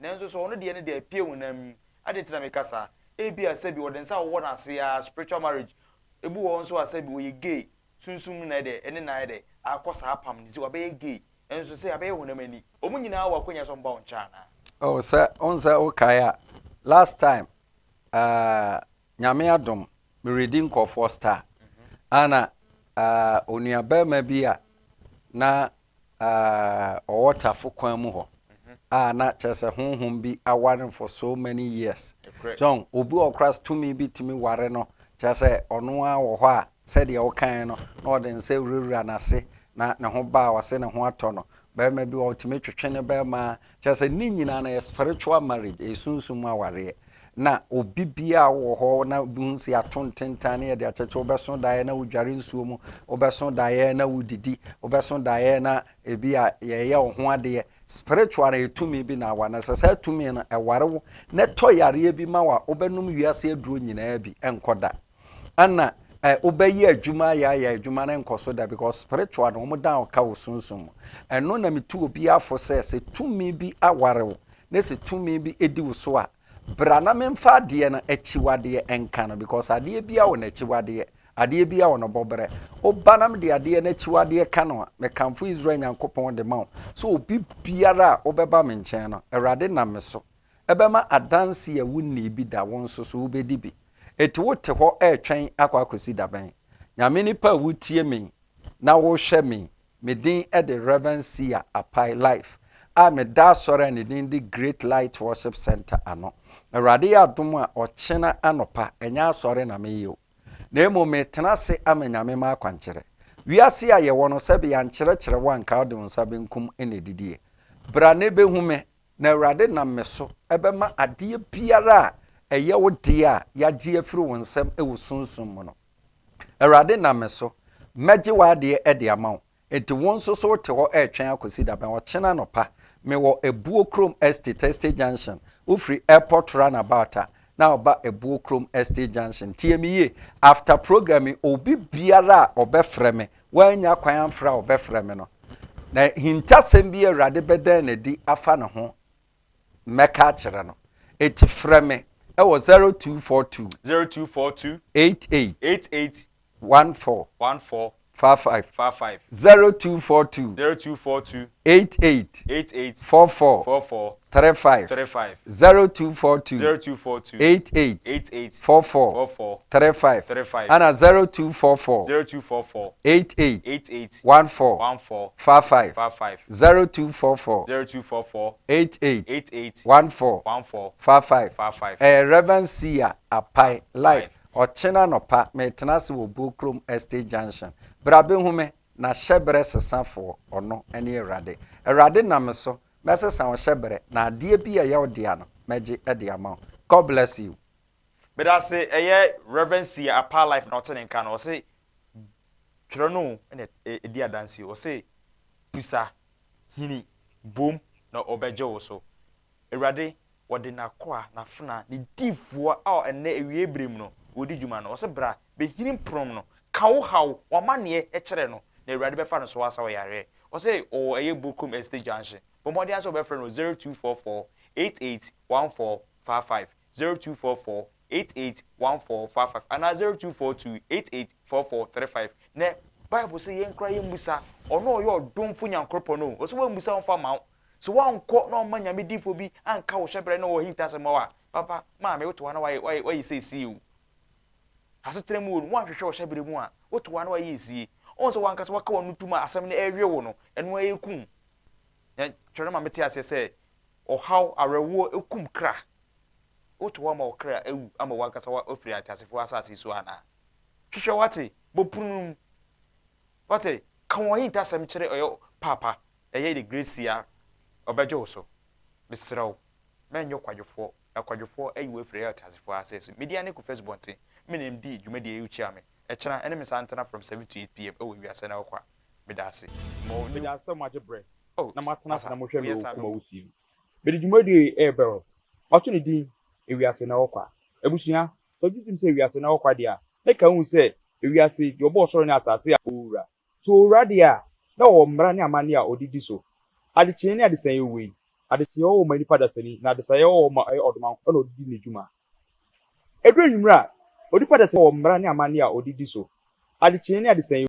nanso so ono de ne de apie wonam ade tira me kasa ebi asabi wo den sa wo na ase ya spiritual marriage ebu wo nso asabi wo ye gay sunsum na de ene na de akosa apam ni si wo be gay enso say abe wonam ani omu nyina wa kwanya so mba wo ncha na oh sir onza okaya last time nyame adom me reading call for star ana onuaba ma bi a na owotafo kwan mu ho na chese honhom bi awaren for so many years John obi okras to me bi timi ware no chese ono a wo ho a said ye wokan no na odin se wurura na se na ne ho ba wase ne ho ato no ba ma bi ultimate twetwe ne ba ma chese ni nyina na spiritual marriage esunsum aware na obi bia wo ho na bunsi atontentan na ye de acheche obeso dae na wudware nsuo mu obeso dae na wudidi obeso dae na ebi a ye wo ho ade spiritual na etumi bi na wa na sesa etumi na eware wo na toyare bi ma wa obenum wiase aduro nyina bi enkoda ana obeyi adwuma ya adwuma na enkoso da because spiritual no mo dan ka wo sunsum eno na metu obi afo se tumi bi aware wo na se tumi bi edi wo so a brana memfa de na achiwade enka no because ade bia wo na achiwade ade bia wo no bobre obanam de ade na achiwade ka no me kamfo Israel nyankopon de ma so obi biara obeba me nchen no Awurade na me so ebema adanse ya wunni bi da won so so obedi bi eti wote ho etwen akwakosi daban nyame nipa wutie me na wo hwe me medin e de Reverend Apai Life me da sore ne din the Great Light Worship Center ano Awurade ya dom a ochena anopa enya sore na meyo na emo me tenase amanyame ma akwankere wiase a ye wono sebe ya nkyere wanka ode nsa benkum ene didie bra ne behume na Awurade na meso ebema ade biara eye wo de a ya gye afiri wonsam ewusunsun mu no Awurade na meso megye wade e de amaw enti wonso so te ho etwen akosi daban ochena nopa me wo Ebuo Chrome Estate Junction ufri airport runabout na oba Ebuo Chrome Estate Junction TME after programming obi biara obefreme wanya kwan amfra obefreme no na hintasem bi Awurade bedan na di afa ne ho meka kire no eti freme e wo 0242 88 14 55 0242 88 44 35 0242 88 44 35 ana 0244 88 14 55 0244 88 14 55 Reverend Apai Life ochena nopa metenase wo Bokrom Estate Junction brabe hume na hyebere sesafo ono ene Awurade na meso mesesa wo hyebere na ade bi ya wode no meje ede ama God bless you but I say Reverend Apai Life na otene nka no say twere no ene edi adansi o say pusa hini bom na obeje wo so Awurade wode na koa na funa ni difuo a ene ewie brem no wodi djuma no se bra be hirim prom no kawo haw wa mane e kire no na Awurade be fa no so wasa wo yare o se o eye Bokrom Estate Junction bomodi aso be friend no 0244 881455 0244 881455 and 0242 884435 ne Bible say yen kra yen musa ono oyo domfo nyankropo no o se wa musa onfa ma so wan ko na omanya medifo bi anka wo hyebere na wo hintase ma wa papa ma me woto na why say see you asetre mu wonu wan hwehwe wo hyebere mu a woto na why esie on so wan kasa waka wonu tuma asem na ewe wo no eno ayekum ya twere ma meti ase say o how arewo ekum kra woto wa ma okra ewu ama wankasa wa ofiri atasefo asase so ana hwehwe wate bopunu wate kan wo hinta sam kire oyo papa eye the grace ya obejo so besrew menyo kwadwofo akwadwofo eyi ofiri atasefo asase media ne ku Facebook nti menem di dwumadi e uchi ame echena ene me santana from 7 to 8 pm ewo Ewiase Nna Ho Kwa medase mo medase mo ajebre oh na matena na mo hwe me yes, kuma wuti bedi dwumadi e bero oto ne din Ewiase Nna Ho Kwa ebusua so jutum se Ewiase Nna Ho Kwa dia na ka hu se Ewiase yo bo soro ne asase ya owura so owura dia na wo mra ne amane a odidi so adechie ne adesan yewe adechie wo mani pada sani na adesan ye wo ma odoma na odidi ne dwuma edru nwura odipa da se wo mra ne amane a odidi so adechie ne adesan